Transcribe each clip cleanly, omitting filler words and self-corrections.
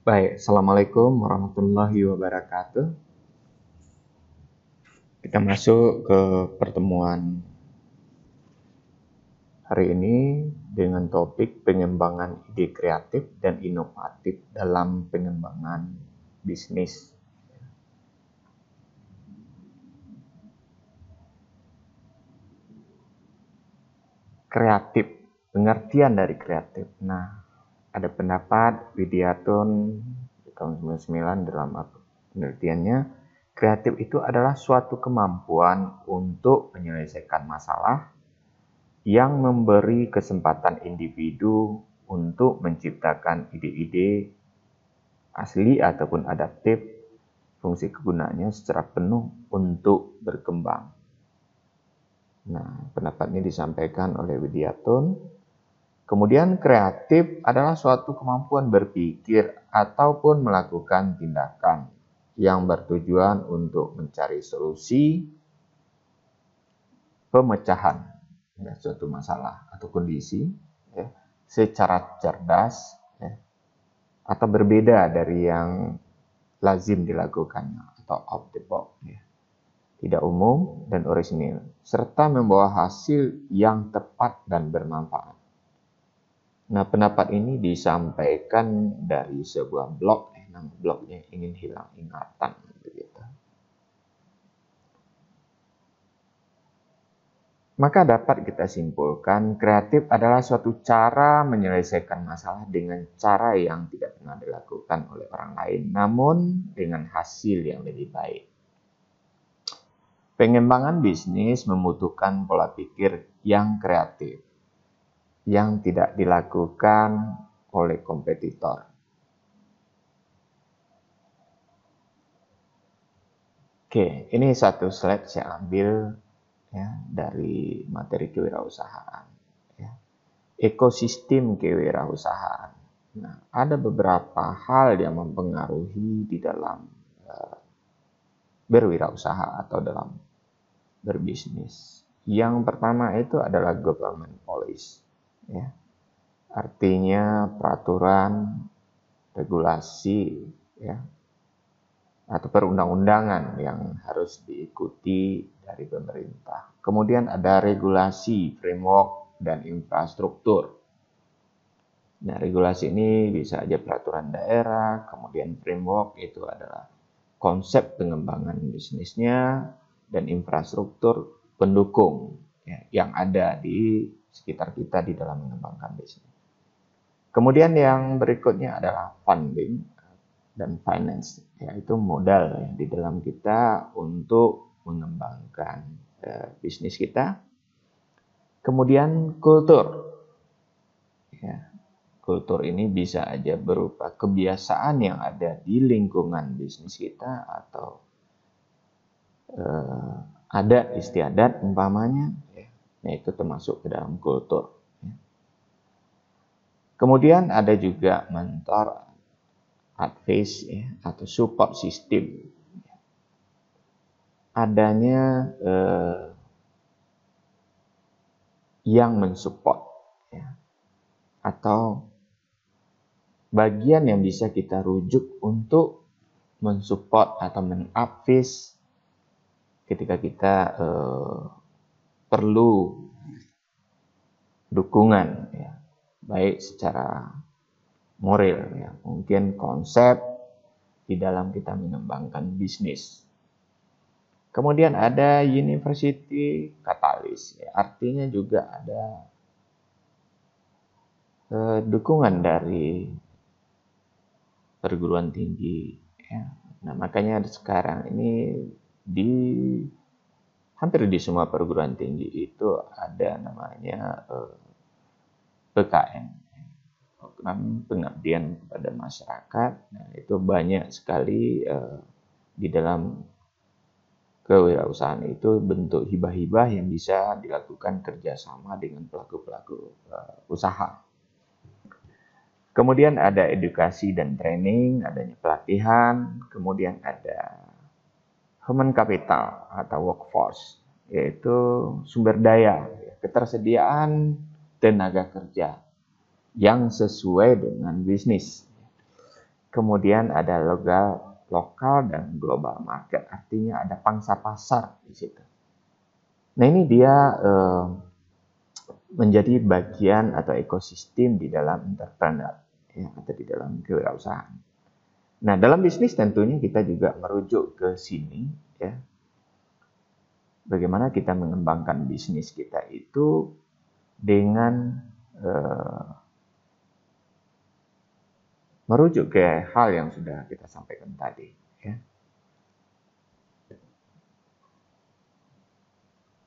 Baik, Assalamualaikum warahmatullahi wabarakatuh. Kita masuk ke pertemuan hari ini dengan topik pengembangan ide kreatif dan inovatif dalam pengembangan bisnis. Kreatif, pengertian dari kreatif. Nah, ada pendapat Widiatun di tahun 99 dalam penelitiannya, kreatif itu adalah suatu kemampuan untuk menyelesaikan masalah yang memberi kesempatan individu untuk menciptakan ide-ide asli ataupun adaptif, fungsi kegunaannya secara penuh untuk berkembang. Nah, pendapat ini disampaikan oleh Widiatun. Kemudian kreatif adalah suatu kemampuan berpikir ataupun melakukan tindakan yang bertujuan untuk mencari solusi pemecahan suatu masalah atau kondisi secara cerdas atau berbeda dari yang lazim dilakukannya atau out the box, tidak umum dan orisinil, serta membawa hasil yang tepat dan bermanfaat. Nah, pendapat ini disampaikan dari sebuah blog, nama blognya Ingin Hilang Ingatan, begitu. Maka dapat kita simpulkan, kreatif adalah suatu cara menyelesaikan masalah dengan cara yang tidak pernah dilakukan oleh orang lain, namun dengan hasil yang lebih baik. Pengembangan bisnis membutuhkan pola pikir yang kreatif, yang tidak dilakukan oleh kompetitor. Oke, ini satu slide saya ambil dari materi kewirausahaan. Ekosistem kewirausahaan. Nah, ada beberapa hal yang mempengaruhi di dalam berwirausaha atau dalam berbisnis. Yang pertama itu adalah government policy. Artinya peraturan, regulasi, atau perundang-undangan yang harus diikuti dari pemerintah. Kemudian ada regulasi, framework, dan infrastruktur. Nah, regulasi ini bisa aja peraturan daerah, kemudian framework itu adalah konsep pengembangan bisnisnya, dan infrastruktur pendukung yang ada di sekitar kita di dalam mengembangkan bisnis. Kemudian yang berikutnya adalah funding dan finance, yaitu modal di dalam kita untuk mengembangkan bisnis kita. Kemudian kultur. Kultur ini bisa aja berupa kebiasaan yang ada di lingkungan bisnis kita atau adat istiadat umpamanya, nah itu termasuk ke dalam kultur. Kemudian ada juga mentor, advice atau support system. Adanya yang mensupport atau bagian yang bisa kita rujuk untuk mensupport atau mengadvise ketika kita perlu dukungan, baik secara moral, mungkin konsep di dalam kita mengembangkan bisnis. Kemudian ada university catalyst, artinya juga ada dukungan dari perguruan tinggi. Nah, makanya sekarang ini hampir di semua perguruan tinggi itu ada namanya PKN, program pengabdian kepada masyarakat. Nah, itu banyak sekali di dalam kewirausahaan itu bentuk hibah-hibah yang bisa dilakukan kerjasama dengan pelaku-pelaku usaha. Kemudian ada edukasi dan training, adanya pelatihan, kemudian ada human capital atau workforce, yaitu sumber daya, ketersediaan tenaga kerja yang sesuai dengan bisnis. Kemudian ada lokal dan global market, artinya ada pangsa pasar di situ. Nah, ini dia menjadi bagian atau ekosistem di dalam entrepreneur, ya, atau di dalam kewirausahaan. Nah, dalam bisnis tentunya kita juga merujuk ke sini, ya. Bagaimana kita mengembangkan bisnis kita itu dengan merujuk ke hal yang sudah kita sampaikan tadi, ya.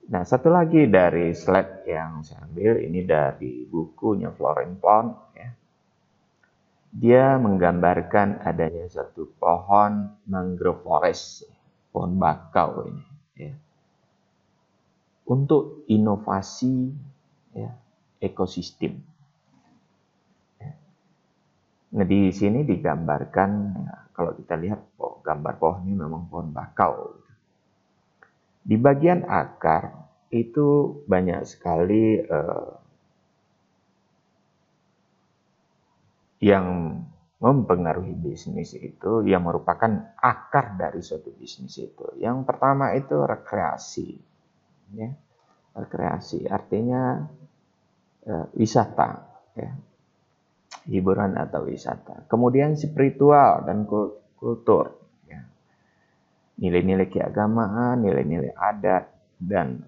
Nah, satu lagi dari slide yang saya ambil ini dari bukunya Florence Pound, ya. Dia menggambarkan adanya satu pohon mangrove forest, pohon bakau ini, ya, untuk inovasi, ya, ekosistem. Nah, di sini digambarkan, ya, kalau kita lihat gambar pohonnya memang pohon bakau. Di bagian akar itu banyak sekali yang mempengaruhi bisnis itu, yang merupakan akar dari suatu bisnis itu. Yang pertama itu rekreasi, ya. Rekreasi artinya wisata, ya. Hiburan atau wisata. Kemudian spiritual dan kultur, ya. Nilai-nilai keagamaan, nilai-nilai adat, dan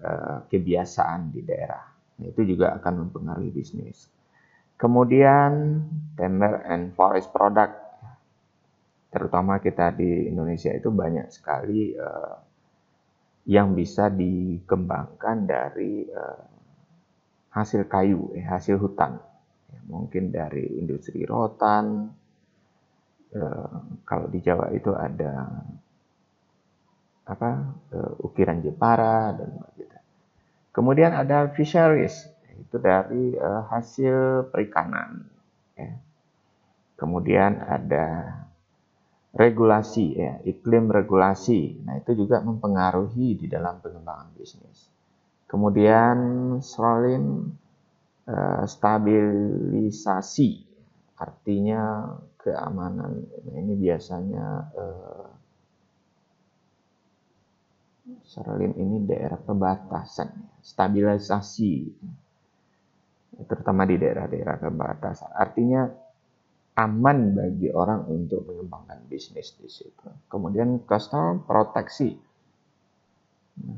kebiasaan di daerah. Nah, itu juga akan mempengaruhi bisnis. Kemudian timber and forest product, terutama kita di Indonesia itu banyak sekali yang bisa dikembangkan dari hasil kayu, hasil hutan. Ya, mungkin dari industri rotan, kalau di Jawa itu ada ukiran Jepara dan begitu. Kemudian ada fisheries, itu dari hasil perikanan, ya. Kemudian ada regulasi, ya, iklim regulasi. Nah, itu juga mempengaruhi di dalam pengembangan bisnis. Kemudian stabilisasi, artinya keamanan. Nah, ini biasanya ini daerah perbatasan, stabilisasi, terutama di daerah-daerah perbatasan. Artinya aman bagi orang untuk mengembangkan bisnis di situ. Kemudian coastal proteksi.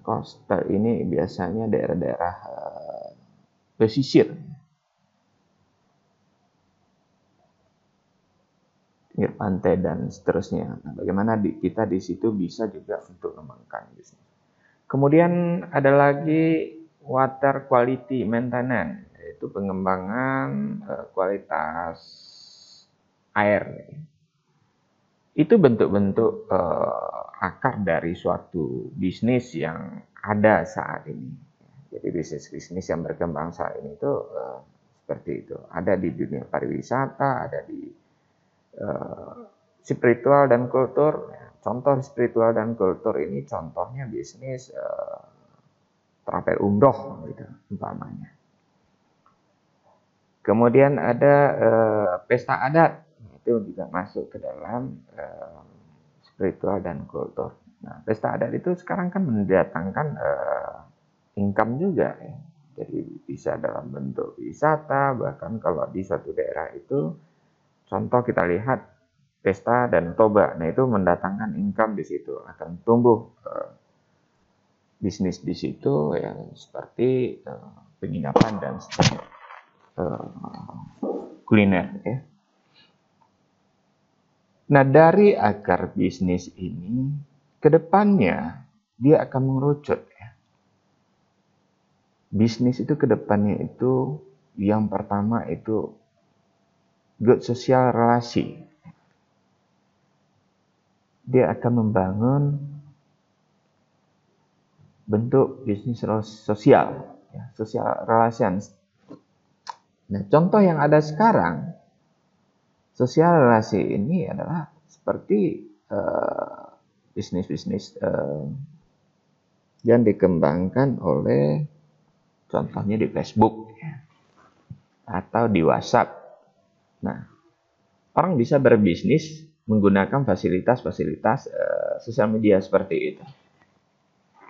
Coastal ini biasanya daerah-daerah pesisir, pinggir pantai dan seterusnya. Nah, bagaimana kita di situ bisa juga untuk mengembangkan bisnis. Kemudian ada lagi water quality maintenance, yaitu pengembangan kualitas air. Itu bentuk-bentuk akar dari suatu bisnis yang ada saat ini. Jadi bisnis-bisnis yang berkembang saat ini itu seperti itu. Ada di dunia pariwisata, ada di spiritual dan kultur. Contoh spiritual dan kultur ini contohnya bisnis travel umroh, gitu, umpamanya. Kemudian ada pesta adat, itu juga masuk ke dalam spiritual dan kultur. Nah, pesta adat itu sekarang kan mendatangkan income juga, ya. Jadi bisa dalam bentuk wisata, bahkan kalau di suatu daerah itu, contoh kita lihat pesta dan toba, nah itu mendatangkan income di situ, akan tumbuh bisnis di situ, ya, seperti penginapan dan kuliner, ya. Nah, dari akar bisnis ini, ke depannya dia akan mengerucut, ya. Bisnis itu ke depannya itu, yang pertama itu good sosial relasi. Dia akan membangun bentuk bisnis sosial, ya, social relations. Nah, contoh yang ada sekarang, sosial relasi ini adalah seperti bisnis-bisnis yang dikembangkan oleh, contohnya di Facebook, ya, atau di WhatsApp. Nah, orang bisa berbisnis menggunakan fasilitas-fasilitas sosial media seperti itu.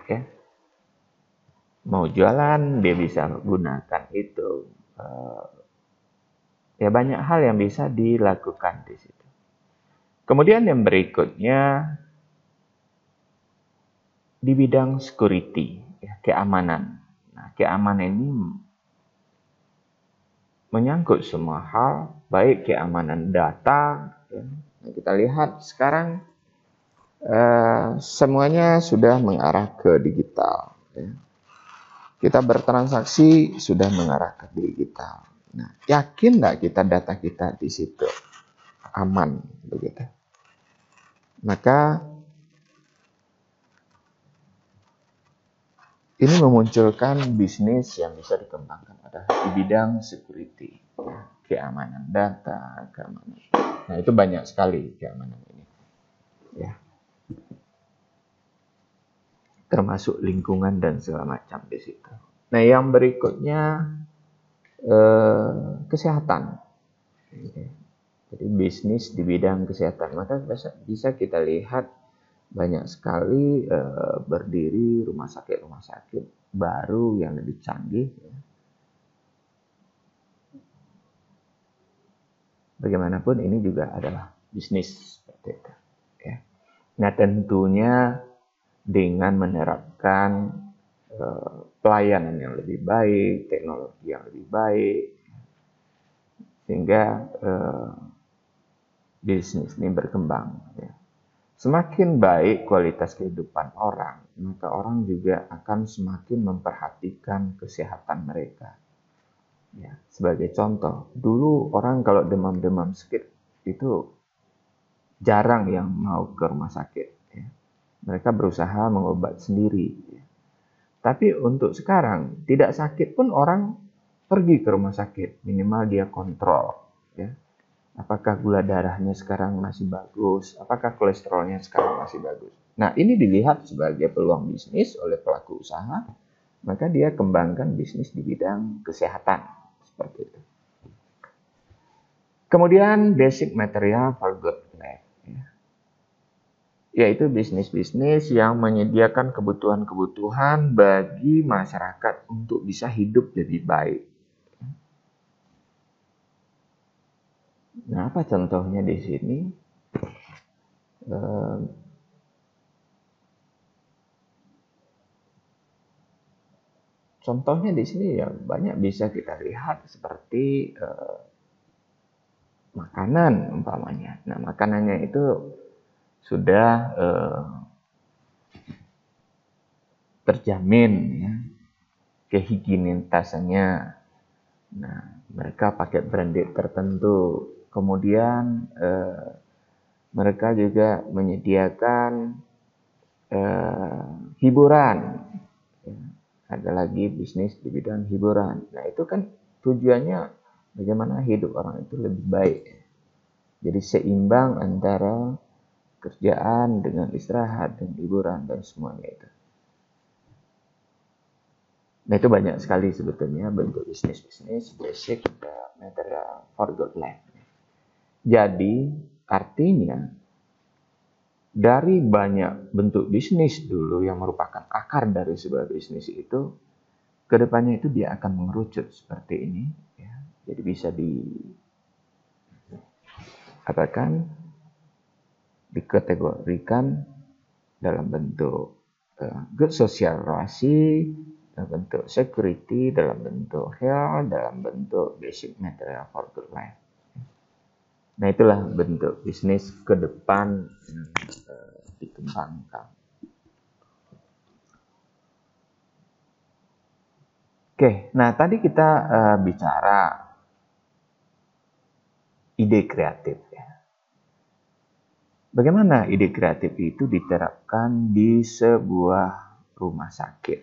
Oke. Mau jualan, dia bisa gunakan itu. Ya banyak hal yang bisa dilakukan di situ. Kemudian yang berikutnya di bidang security, ya, keamanan. Nah, keamanan ini menyangkut semua hal, baik keamanan data. Ya. Nah, kita lihat sekarang semuanya sudah mengarah ke digital. Ya. Kita bertransaksi sudah mengarah ke digital. Nah, yakin nggak kita data kita di situ aman, begitu? Maka ini memunculkan bisnis yang bisa dikembangkan adalah di bidang security, ya, keamanan data, keamanan. Nah, itu banyak sekali keamanan ini, ya. Termasuk lingkungan dan segala macam di situ. Nah, yang berikutnya kesehatan. Jadi bisnis di bidang kesehatan. Maka bisa kita lihat banyak sekali berdiri rumah sakit baru yang lebih canggih. Ya. Bagaimanapun ini juga adalah bisnis seperti itu. Ya. Nah, tentunya dengan menerapkan pelayanan yang lebih baik, teknologi yang lebih baik, sehingga bisnis ini berkembang. Ya. Semakin baik kualitas kehidupan orang, maka orang juga akan semakin memperhatikan kesehatan mereka. Ya, sebagai contoh, dulu orang kalau demam-demam sedikit itu jarang yang mau ke rumah sakit. Ya. Mereka berusaha mengobat sendiri. Ya. Tapi untuk sekarang, tidak sakit pun orang pergi ke rumah sakit. Minimal dia kontrol. Ya. Apakah gula darahnya sekarang masih bagus? Apakah kolesterolnya sekarang masih bagus? Nah, ini dilihat sebagai peluang bisnis oleh pelaku usaha. Maka dia kembangkan bisnis di bidang kesehatan. Seperti itu. Kemudian basic material for good life. Yaitu bisnis-bisnis yang menyediakan kebutuhan-kebutuhan bagi masyarakat untuk bisa hidup lebih baik. Nah, apa contohnya di sini? Contohnya di sini ya banyak bisa kita lihat seperti makanan umpamanya. Nah, makanannya itu sudah terjamin ya kehigienitasannya. Nah, mereka pakai branded tertentu. Kemudian mereka juga menyediakan hiburan. Ya, ada lagi bisnis di bidang hiburan. Nah, itu kan tujuannya bagaimana hidup orang itu lebih baik. Jadi seimbang antara kerjaan dengan istirahat dan hiburan dan semuanya itu. Nah, itu banyak sekali sebetulnya bentuk bisnis-bisnis basic material for good life. Jadi, artinya dari banyak bentuk bisnis dulu yang merupakan akar dari sebuah bisnis itu, kedepannya itu dia akan mengerucut seperti ini. Ya. Jadi bisa dikategorikan dalam bentuk good social relasi, dalam bentuk security, dalam bentuk health, dalam bentuk basic material for good life. Nah, itulah bentuk bisnis ke depan yang dikembangkan. Oke, nah tadi kita bicara ide kreatif. Ya. Bagaimana ide kreatif itu diterapkan di sebuah rumah sakit?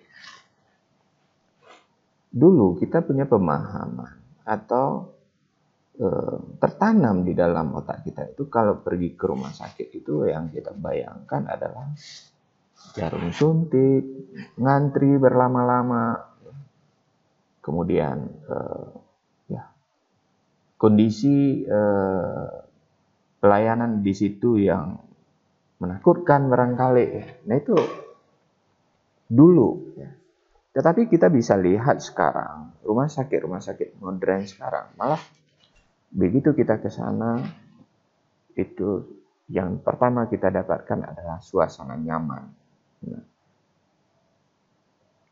Dulu kita punya pemahaman atau tertanam di dalam otak kita itu kalau pergi ke rumah sakit itu yang kita bayangkan adalah jarum suntik, ngantri berlama-lama, kemudian kondisi pelayanan di situ yang menakutkan barangkali. Nah itu dulu. Ya. Tetapi kita bisa lihat sekarang, rumah sakit modern sekarang, malah begitu kita ke sana, itu yang pertama kita dapatkan adalah suasana nyaman. Nah,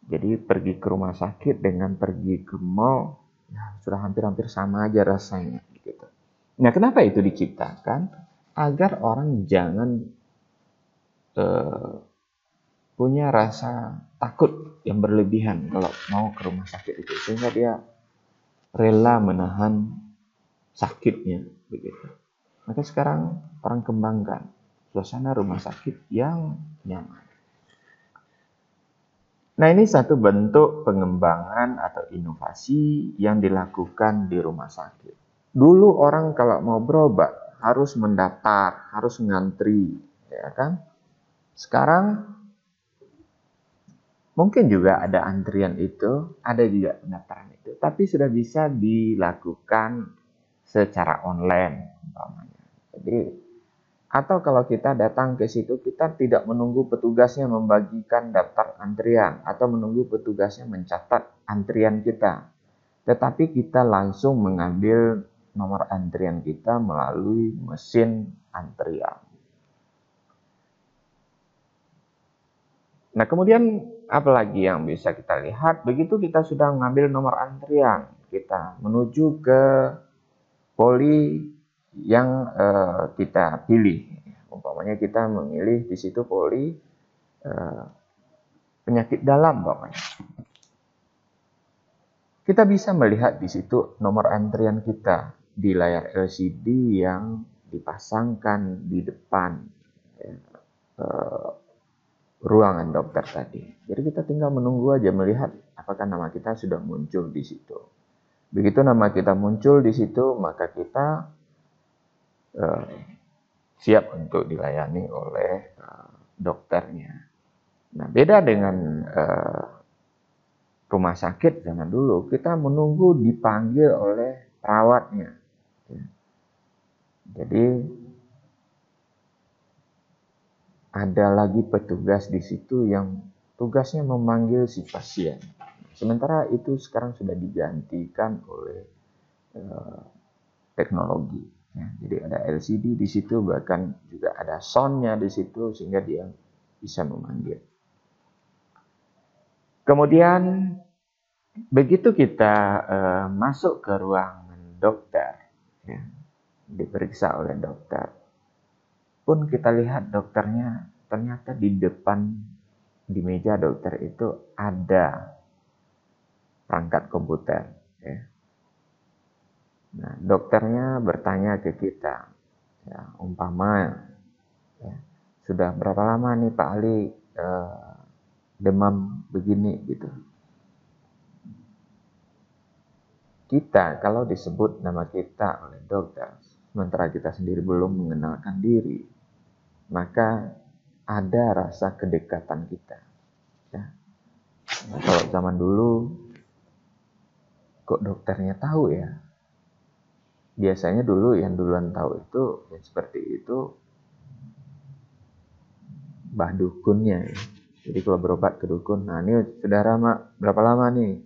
jadi pergi ke rumah sakit dengan pergi ke mall, ya, sudah hampir-hampir sama aja rasanya. Gitu. Nah, kenapa itu diciptakan? Agar orang jangan punya rasa takut yang berlebihan kalau mau ke rumah sakit itu. Sehingga dia rela menahan sakitnya. Begitu. Maka sekarang orang kembangkan suasana rumah sakit yang nyaman. Nah, ini satu bentuk pengembangan atau inovasi yang dilakukan di rumah sakit. Dulu orang kalau mau berobat harus mendaftar, harus ngantri, ya kan? Sekarang mungkin juga ada antrian itu, ada juga pendaftaran itu, tapi sudah bisa dilakukan secara online, umpamanya. Jadi atau kalau kita datang ke situ, kita tidak menunggu petugasnya membagikan daftar antrian atau menunggu petugasnya mencatat antrian kita. Tetapi kita langsung mengambil nomor antrian kita melalui mesin antrian. Nah, kemudian apa lagi yang bisa kita lihat? Begitu kita sudah mengambil nomor antrian, kita menuju ke poli yang kita pilih. Umpamanya kita memilih di situ poli penyakit dalam, umpamanya. Kita bisa melihat di situ nomor antrian kita di layar LCD yang dipasangkan di depan ruangan dokter tadi. Jadi kita tinggal menunggu aja melihat apakah nama kita sudah muncul di situ. Begitu nama kita muncul di situ, maka kita siap untuk dilayani oleh dokternya. Nah, beda dengan rumah sakit zaman dulu, kita menunggu dipanggil oleh perawatnya. Jadi ada lagi petugas di situ yang tugasnya memanggil si pasien. Sementara itu sekarang sudah digantikan oleh teknologi. Ya, jadi ada LCD di situ, bahkan juga ada sound-nya di situ sehingga dia bisa memanggil. Kemudian begitu kita masuk ke ruangan dokter, ya, diperiksa oleh dokter, pun kita lihat dokternya ternyata di depan di meja dokter itu ada perangkat komputer. Ya. Nah, dokternya bertanya ke kita, ya, umpama, ya, sudah berapa lama nih Pak Ali demam begini gitu. Kita kalau disebut nama kita oleh dokter, sementara kita sendiri belum mengenalkan diri, maka ada rasa kedekatan kita. Ya. Nah, kalau zaman dulu, kok dokternya tahu ya? Biasanya dulu yang duluan tahu itu yang seperti itu mbah dukunnya. Ya. Jadi kalau berobat ke dukun, nah ini saudara berapa lama nih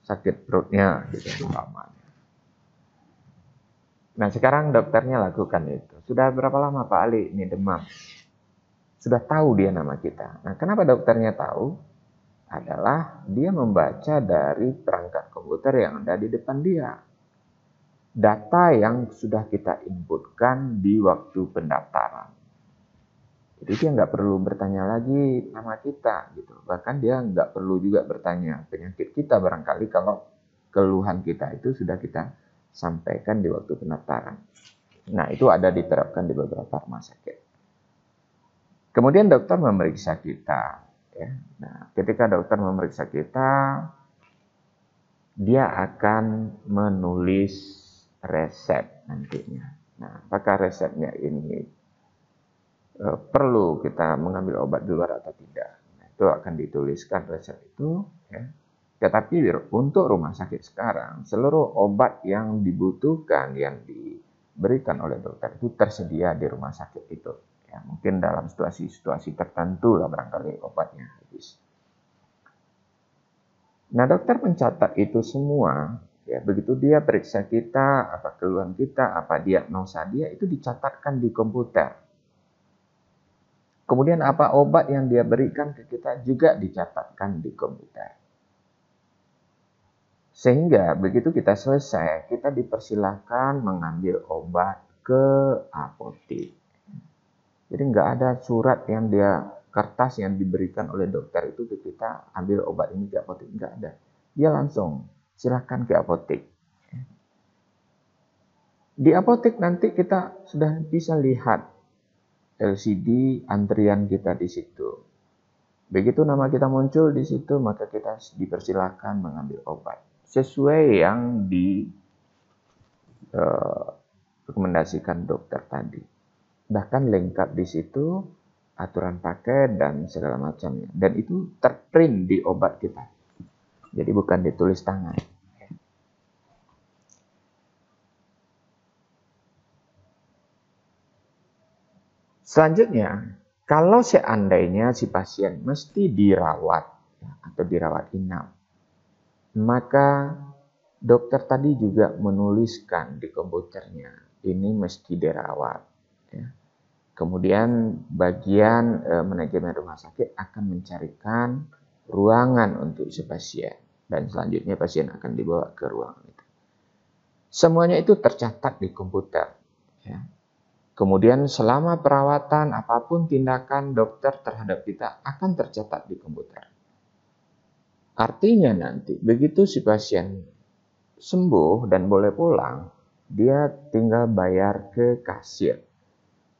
sakit perutnya gitu umpamanya. Nah sekarang dokternya lakukan itu. Sudah berapa lama Pak Ali ini demam? Sudah tahu dia nama kita. Nah kenapa dokternya tahu? Adalah dia membaca dari perangkat komputer yang ada di depan dia. Data yang sudah kita inputkan di waktu pendaftaran. Jadi dia nggak perlu bertanya lagi nama kita gitu. Bahkan dia nggak perlu juga bertanya penyakit kita barangkali kalau keluhan kita itu sudah kita sampaikan di waktu pendaftaran. Nah itu ada diterapkan di beberapa rumah sakit. Kemudian dokter memeriksa kita. Ya. Nah, ketika dokter memeriksa kita, dia akan menulis resep nantinya. Nah, apakah resepnya ini perlu kita mengambil obat di luar atau tidak? Nah, itu akan dituliskan resep itu. Ya. Tetapi untuk rumah sakit sekarang, seluruh obat yang dibutuhkan, yang diberikan oleh dokter itu tersedia di rumah sakit itu. Ya, mungkin dalam situasi-situasi tertentu lah barangkali obatnya habis. Nah, dokter mencatat itu semua. Ya, begitu dia periksa kita, apa keluhan kita, apa diagnosa dia, itu dicatatkan di komputer. Kemudian apa obat yang dia berikan ke kita juga dicatatkan di komputer. Sehingga begitu kita selesai, kita dipersilahkan mengambil obat ke apotek. Jadi nggak ada surat yang kertas yang diberikan oleh dokter itu ke kita, ambil obat ini ke apotek, nggak ada. Dia langsung silahkan ke apotek. Di apotek nanti kita sudah bisa lihat LCD antrian kita di situ. Begitu nama kita muncul di situ, maka kita dipersilahkan mengambil obat sesuai yang rekomendasikan dokter tadi. Bahkan lengkap di situ aturan pakai dan segala macamnya. Dan itu terprint di obat kita. Jadi bukan ditulis tangan. Selanjutnya, kalau seandainya si pasien mesti dirawat atau dirawat inap, maka dokter tadi juga menuliskan di komputernya, ini mesti dirawat. Ya. Kemudian bagian manajemen rumah sakit akan mencarikan ruangan untuk si pasien. Dan selanjutnya pasien akan dibawa ke ruangan itu. Semuanya itu tercatat di komputer. Ya. Kemudian selama perawatan, apapun tindakan dokter terhadap kita akan tercatat di komputer. Artinya nanti, begitu si pasien sembuh dan boleh pulang, dia tinggal bayar ke kasir.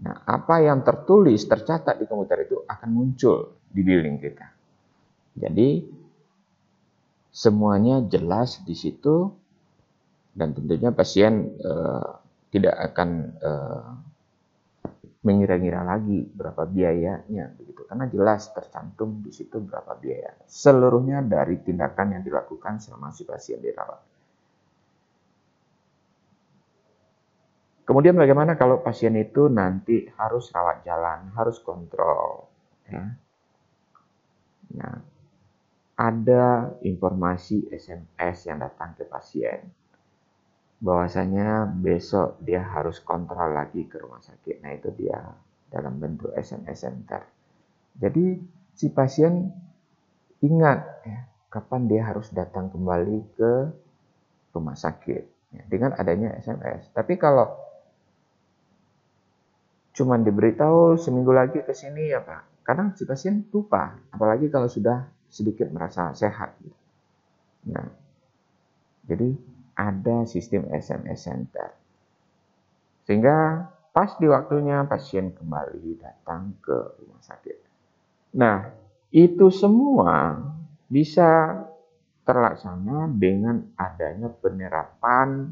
Nah, apa yang tertulis, tercatat di komputer itu akan muncul di billing kita. Jadi, semuanya jelas di situ, dan tentunya pasien tidak akan mengira-ngira lagi berapa biayanya begitu, karena jelas tercantum di situ berapa biaya seluruhnya dari tindakan yang dilakukan selama si pasien dirawat. Kemudian bagaimana kalau pasien itu nanti harus rawat jalan, harus kontrol, ya? Nah, ada informasi SMS yang datang ke pasien bahwasanya besok dia harus kontrol lagi ke rumah sakit. Nah, itu dia dalam bentuk SMS center. Jadi si pasien ingat ya, kapan dia harus datang kembali ke rumah sakit ya, dengan adanya SMS. Tapi kalau cuman diberitahu seminggu lagi ke sini ya Pak, kadang si pasien lupa, apalagi kalau sudah sedikit merasa sehat. Nah, jadi ada sistem SMS center. Sehingga pas di waktunya pasien kembali datang ke rumah sakit. Nah, itu semua bisa terlaksana dengan adanya penerapan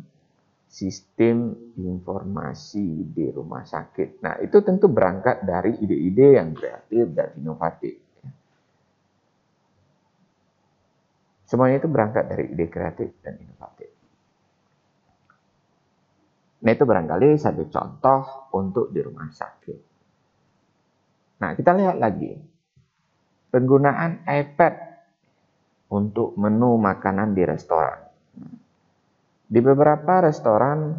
sistem informasi di rumah sakit. Nah, itu tentu berangkat dari ide-ide yang kreatif dan inovatif. Semuanya itu berangkat dari ide kreatif dan inovatif. Nah, itu barangkali satu contoh untuk di rumah sakit. Nah, kita lihat lagi. Penggunaan iPad untuk menu makanan di restoran. Di beberapa restoran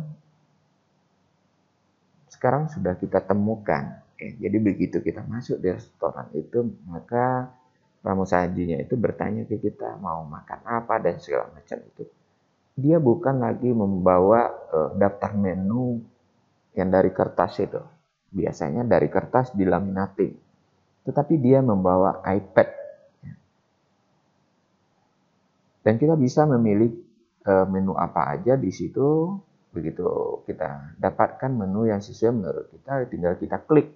sekarang sudah kita temukan. Jadi begitu kita masuk di restoran itu, maka pramusajinya itu bertanya ke kita mau makan apa dan segala macam itu. Dia bukan lagi membawa daftar menu yang dari kertas itu. Biasanya dari kertas dilaminating. Tetapi dia membawa iPad. Dan kita bisa memilih menu apa aja di situ. Begitu kita dapatkan menu yang sesuai menurut kita, tinggal kita klik.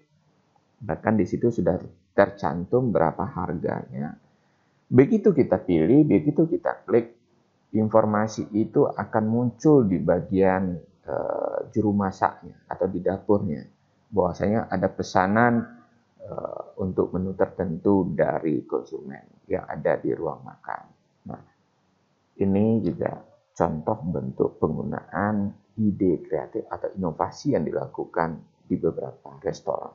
Bahkan di situ sudah tercantum berapa harganya. Begitu kita pilih, begitu kita klik, informasi itu akan muncul di bagian juru masaknya atau di dapurnya. Bahwasanya ada pesanan untuk menu tertentu dari konsumen yang ada di ruang makan. Nah, ini juga contoh bentuk penggunaan ide kreatif atau inovasi yang dilakukan di beberapa restoran.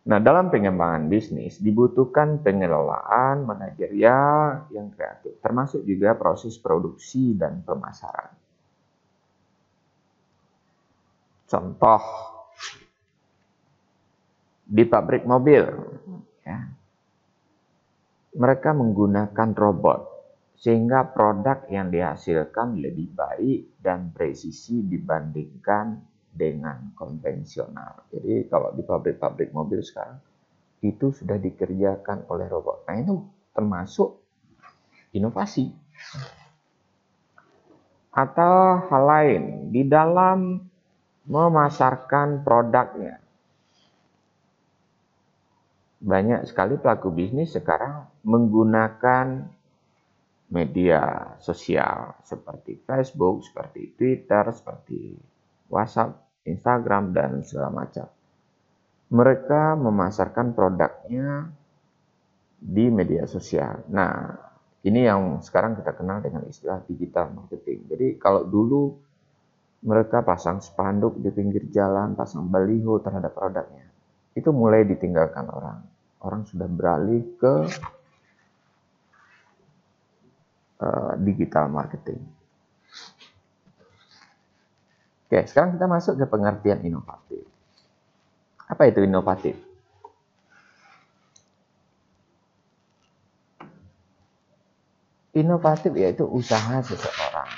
Nah, dalam pengembangan bisnis dibutuhkan pengelolaan manajerial yang kreatif, termasuk juga proses produksi dan pemasaran. Contoh, di pabrik mobil, ya, mereka menggunakan robot, sehingga produk yang dihasilkan lebih baik dan presisi dibandingkan dengan konvensional. Jadi kalau di pabrik-pabrik mobil sekarang, itu sudah dikerjakan oleh robot. Nah, itu termasuk inovasi. Atau hal lain, di dalam memasarkan produknya. Banyak sekali pelaku bisnis sekarang menggunakan media sosial seperti Facebook, seperti Twitter, seperti WhatsApp, Instagram, dan segala macam. Mereka memasarkan produknya di media sosial. Nah, ini yang sekarang kita kenal dengan istilah digital marketing. Jadi kalau dulu mereka pasang spanduk di pinggir jalan, pasang baliho terhadap produknya, itu mulai ditinggalkan orang. Orang sudah beralih ke digital marketing. Oke, sekarang kita masuk ke pengertian inovatif. Apa itu inovatif? Inovatif yaitu usaha seseorang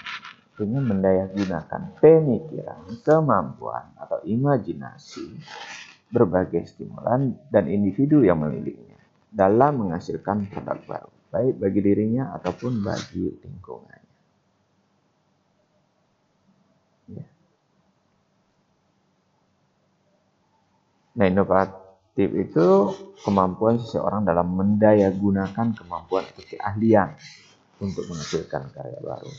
dengan mendayagunakan pemikiran, kemampuan, atau imajinasi berbagai stimulan dan individu yang melilingnya dalam menghasilkan produk baru, baik bagi dirinya ataupun bagi lingkungannya. Ya. Nah, inovatif itu kemampuan seseorang dalam mendayagunakan kemampuan atau keahlian untuk menghasilkan karya baru.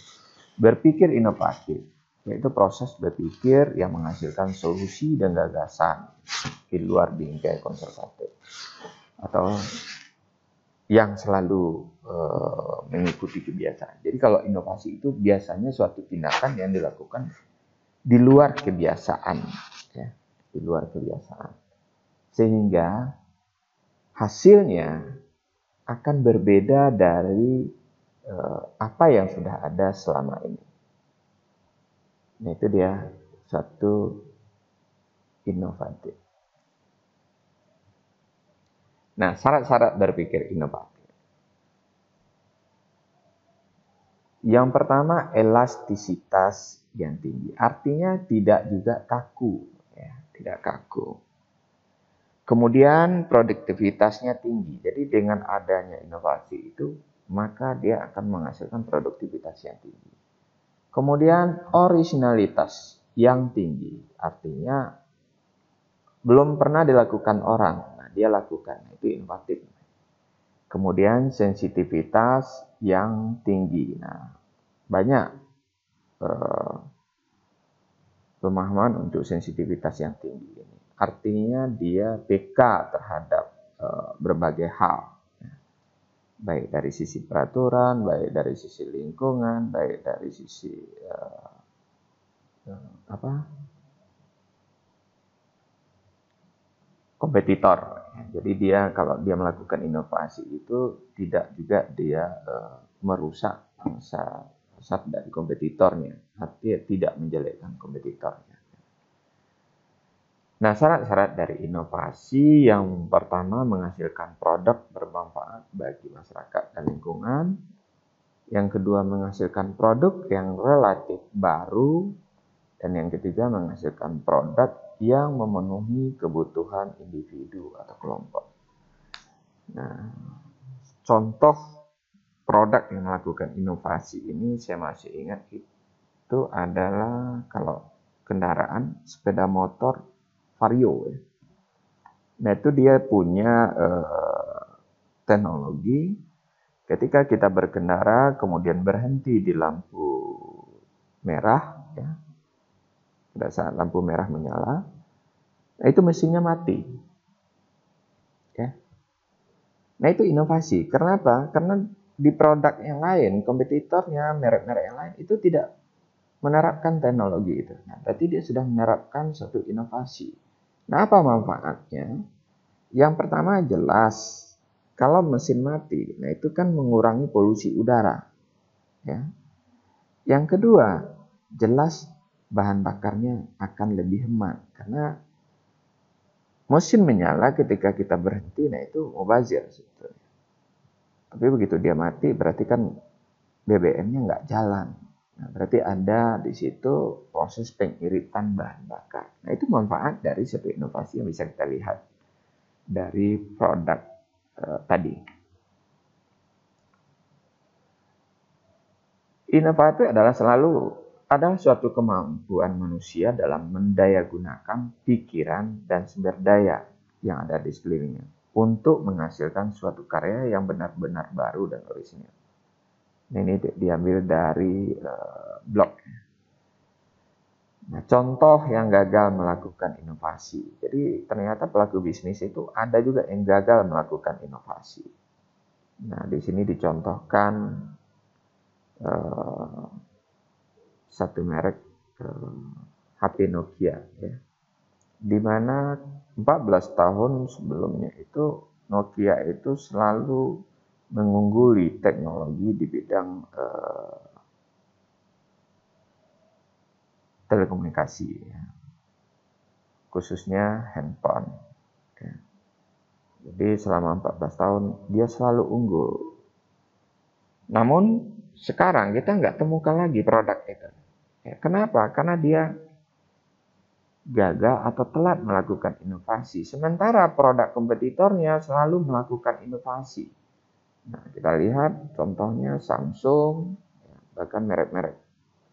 Berpikir inovatif yaitu proses berpikir yang menghasilkan solusi dan gagasan di luar bingkai konservatif atau yang selalu mengikuti kebiasaan. Jadi kalau inovasi itu biasanya suatu tindakan yang dilakukan di luar kebiasaan, ya, di luar kebiasaan, sehingga hasilnya akan berbeda dari apa yang sudah ada selama ini. Nah, itu dia satu inovatif. Nah, syarat-syarat berpikir inovatif. Yang pertama, elastisitas yang tinggi. Artinya tidak juga kaku, ya, tidak kaku. Kemudian produktivitasnya tinggi. Jadi dengan adanya inovasi itu, maka dia akan menghasilkan produktivitas yang tinggi. Kemudian originalitas yang tinggi, artinya belum pernah dilakukan orang, nah dia lakukan, itu inovatif. Kemudian sensitivitas yang tinggi, nah banyak pemahaman untuk sensitivitas yang tinggi ini. Artinya dia peka terhadap berbagai hal. Baik dari sisi peraturan, baik dari sisi lingkungan, baik dari sisi kompetitor. Jadi dia kalau dia melakukan inovasi itu tidak juga dia merusak bangsa dari kompetitornya, artinya tidak menjelekkan kompetitornya. Nah, syarat-syarat dari inovasi yang pertama menghasilkan produk bermanfaat bagi masyarakat dan lingkungan. Yang kedua menghasilkan produk yang relatif baru. Dan yang ketiga menghasilkan produk yang memenuhi kebutuhan individu atau kelompok. Nah, contoh produk yang melakukan inovasi ini saya masih ingat itu adalah kalau kendaraan sepeda motor Vario. Nah, itu dia punya teknologi ketika kita berkendara kemudian berhenti di lampu merah, ya, pada saat lampu merah menyala, nah itu mesinnya mati. Ya. Nah, itu inovasi. Kenapa? Karena di produk yang lain, kompetitornya, merek-merek yang lain itu tidak menerapkan teknologi itu. Nah, berarti dia sudah menerapkan suatu inovasi. Nah, apa manfaatnya? Yang pertama jelas, kalau mesin mati, nah itu kan mengurangi polusi udara. Ya. Yang kedua, jelas bahan bakarnya akan lebih hemat. Karena mesin menyala ketika kita berhenti, nah itu mubazir. Tapi begitu dia mati, berarti kan BBM-nya nggak jalan. Nah, berarti ada di situ proses pengiritan bahan bakar. Nah, itu manfaat dari satu inovasi yang bisa kita lihat dari produk tadi. Inovasi adalah suatu kemampuan manusia dalam mendayagunakan pikiran dan sumber daya yang ada di sekelilingnya untuk menghasilkan suatu karya yang benar-benar baru dan orisinal. Ini diambil dari blog. Nah, contoh yang gagal melakukan inovasi. Jadi ternyata pelaku bisnis itu ada juga yang gagal melakukan inovasi. Nah, di sini dicontohkan satu merek HP Nokia, ya, di mana 14 tahun sebelumnya itu Nokia itu selalu mengungguli teknologi di bidang telekomunikasi, ya, khususnya handphone. Ya. Jadi selama 14 tahun dia selalu unggul. Namun sekarang kita nggak temukan lagi produk itu. Ya, kenapa? Karena dia gagal atau telat melakukan inovasi. Sementara produk kompetitornya selalu melakukan inovasi. Nah, kita lihat contohnya Samsung, bahkan merek-merek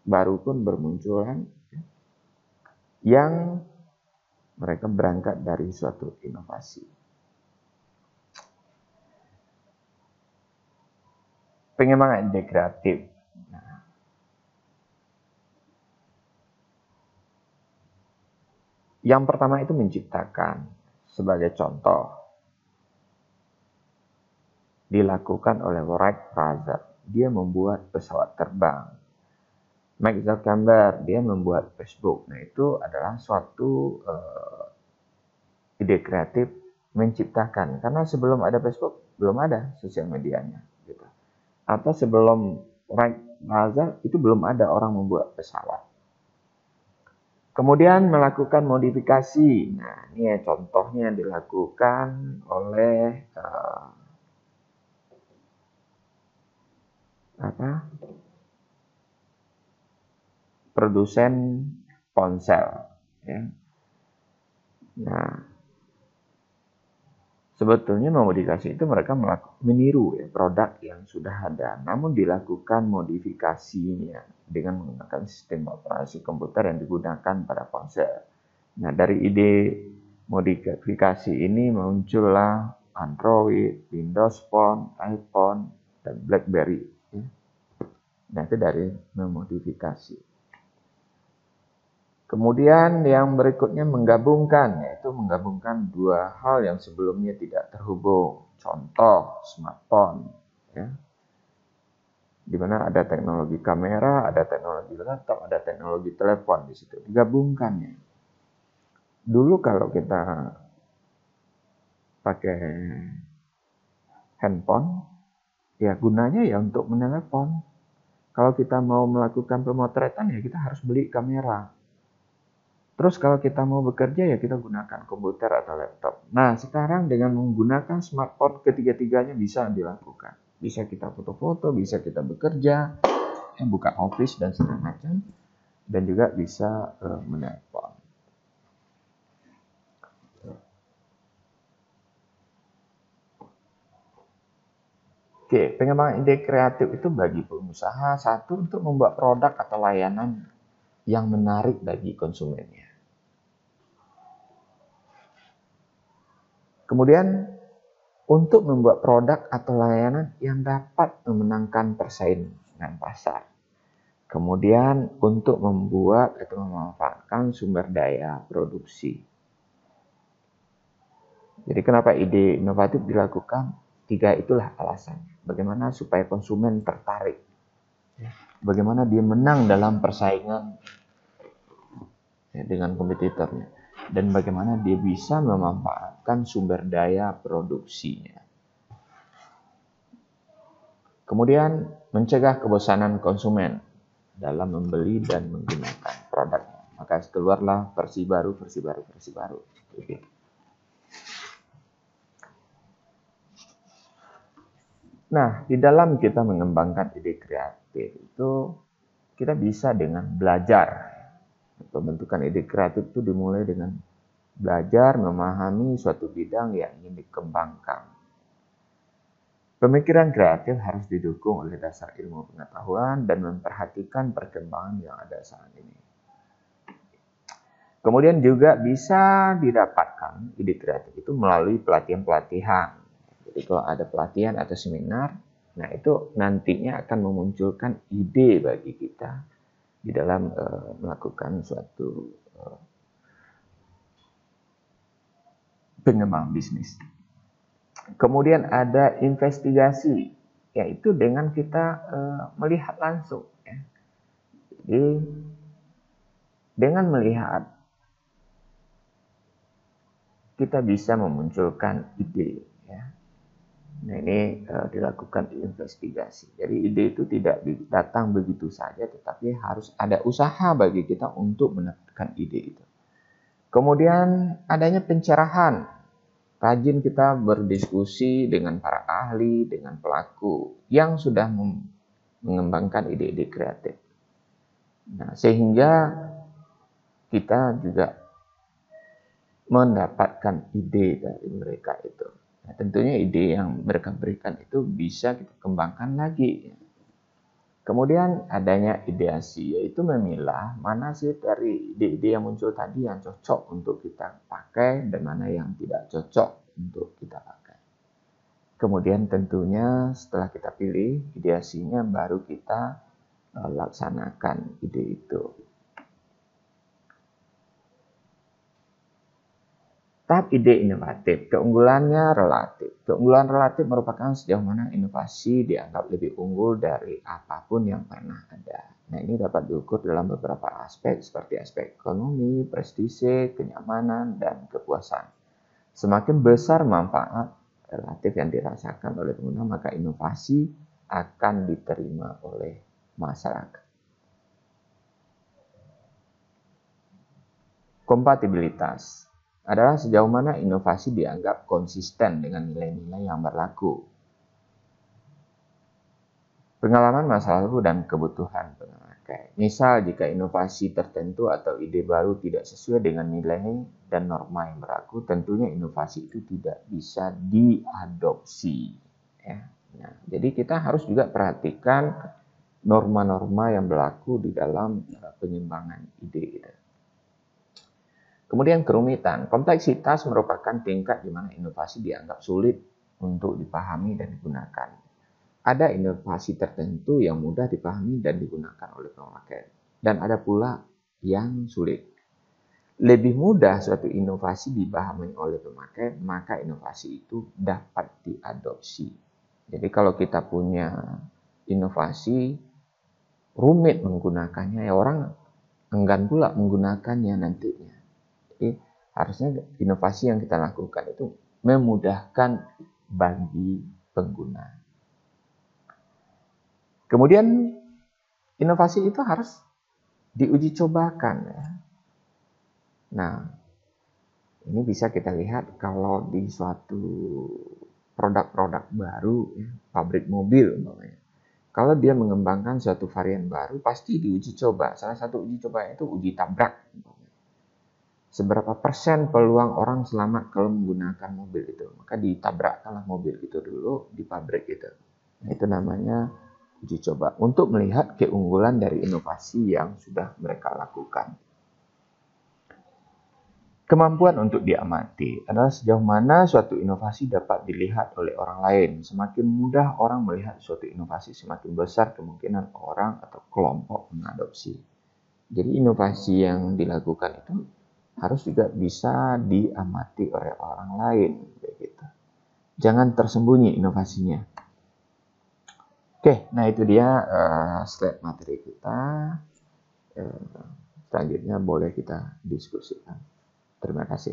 baru pun bermunculan yang mereka berangkat dari suatu inovasi. Pengembangan ide kreatif. Nah, yang pertama itu menciptakan. Sebagai contoh, dilakukan oleh Wright Brothers. Dia membuat pesawat terbang. Mark Zuckerberg, dia membuat Facebook. Nah, itu adalah suatu ide kreatif menciptakan. Karena sebelum ada Facebook, belum ada sosial medianya. Gitu. Atau sebelum Wright Brothers, itu belum ada orang membuat pesawat. Kemudian melakukan modifikasi. Nah, ini ya contohnya dilakukan oleh produsen ponsel. Ya. Nah, sebetulnya modifikasi itu mereka meniru ya, produk yang sudah ada, namun dilakukan modifikasinya dengan menggunakan sistem operasi komputer yang digunakan pada ponsel. Nah, dari ide modifikasi ini muncullah Android, Windows Phone, iPhone, dan BlackBerry. Nah, itu dari memodifikasi. Kemudian yang berikutnya menggabungkan, yaitu menggabungkan dua hal yang sebelumnya tidak terhubung. Contoh, smartphone. Ya. Di mana ada teknologi kamera, ada teknologi laptop, ada teknologi telepon di situ. Digabungkannya. Dulu kalau kita pakai handphone, ya gunanya ya untuk menelepon. Kalau kita mau melakukan pemotretan, ya kita harus beli kamera. Terus kalau kita mau bekerja, ya kita gunakan komputer atau laptop. Nah, sekarang dengan menggunakan smartphone, ketiga-tiganya bisa dilakukan. Bisa kita foto-foto, bisa kita bekerja, buka office dan segala macam, dan juga bisa menelepon. Oke, pengembangan ide kreatif itu bagi pengusaha, satu untuk membuat produk atau layanan yang menarik bagi konsumennya. Kemudian untuk membuat produk atau layanan yang dapat memenangkan persaingan pasar. Kemudian untuk membuat atau memanfaatkan sumber daya produksi. Jadi kenapa ide inovatif dilakukan? 3 itulah alasannya. Bagaimana supaya konsumen tertarik. bagaimana dia menang dalam persaingan dengan kompetitornya, dan bagaimana dia bisa memanfaatkan sumber daya produksinya. Kemudian mencegah kebosanan konsumen dalam membeli dan menggunakan produknya. Maka keluarlah versi baru. Oke. Nah, di dalam kita mengembangkan ide kreatif itu kita bisa dengan belajar. Pembentukan ide kreatif itu dimulai dengan belajar memahami suatu bidang yang ingin dikembangkan. Pemikiran kreatif harus didukung oleh dasar ilmu pengetahuan dan memperhatikan perkembangan yang ada saat ini. Kemudian juga bisa didapatkan ide kreatif itu melalui pelatihan-pelatihan. Jadi kalau ada pelatihan atau seminar, nah itu nantinya akan memunculkan ide bagi kita di dalam melakukan suatu pengembangan bisnis. Kemudian ada investigasi, yaitu dengan kita melihat langsung. Ya. Jadi dengan melihat kita bisa memunculkan ide. Ya. Nah ini dilakukan investigasi. Jadi ide itu tidak datang begitu saja, tetapi harus ada usaha bagi kita untuk mendapatkan ide itu. Kemudian adanya pencerahan. Rajin kita berdiskusi dengan para ahli, dengan pelaku yang sudah mengembangkan ide-ide kreatif. Nah, sehingga kita juga mendapatkan ide dari mereka itu. Nah, tentunya ide yang mereka berikan itu bisa kita kembangkan lagi. Kemudian adanya ideasi, yaitu memilah mana sih dari ide-ide yang muncul tadi yang cocok untuk kita pakai dan mana yang tidak cocok untuk kita pakai. Kemudian tentunya setelah kita pilih ideasinya, baru kita laksanakan ide itu. Tahap ide inovatif, keunggulannya relatif. Keunggulan relatif merupakan sejauh mana inovasi dianggap lebih unggul dari apapun yang pernah ada. Nah, ini dapat diukur dalam beberapa aspek seperti aspek ekonomi, prestise, kenyamanan, dan kepuasan. Semakin besar manfaat relatif yang dirasakan oleh pengguna, maka inovasi akan diterima oleh masyarakat. Kompatibilitas adalah sejauh mana inovasi dianggap konsisten dengan nilai-nilai yang berlaku. Pengalaman masa lalu dan kebutuhan pemakai. Misal, jika inovasi tertentu atau ide baru tidak sesuai dengan nilai dan norma yang berlaku, tentunya inovasi itu tidak bisa diadopsi. Ya. Nah, jadi kita harus juga perhatikan norma-norma yang berlaku di dalam pengembangan ide kita. Kemudian kerumitan. Kompleksitas merupakan tingkat di mana inovasi dianggap sulit untuk dipahami dan digunakan. Ada inovasi tertentu yang mudah dipahami dan digunakan oleh pemakai, dan ada pula yang sulit. Lebih mudah suatu inovasi dipahami oleh pemakai, maka inovasi itu dapat diadopsi. Jadi kalau kita punya inovasi rumit menggunakannya, ya orang enggan pula menggunakannya nantinya. Jadi harusnya inovasi yang kita lakukan itu memudahkan bagi pengguna. Kemudian inovasi itu harus diuji cobakan. Ya. Nah, ini bisa kita lihat kalau di suatu produk-produk baru, ya, pabrik mobil umpamanya. Kalau dia mengembangkan suatu varian baru, pasti diuji coba. Salah satu uji coba itu uji tabrak. Seberapa persen peluang orang selamat kalau menggunakan mobil itu? Maka ditabrakkanlah mobil itu dulu di pabrik itu. Nah, itu namanya uji coba untuk melihat keunggulan dari inovasi yang sudah mereka lakukan. Kemampuan untuk diamati adalah sejauh mana suatu inovasi dapat dilihat oleh orang lain. Semakin mudah orang melihat suatu inovasi, semakin besar kemungkinan orang atau kelompok mengadopsi. Jadi inovasi yang dilakukan itu harus juga bisa diamati oleh orang lain, begitu. Jangan tersembunyi inovasinya. Oke, nah itu dia slide materi kita. Selanjutnya boleh kita diskusikan. Terima kasih.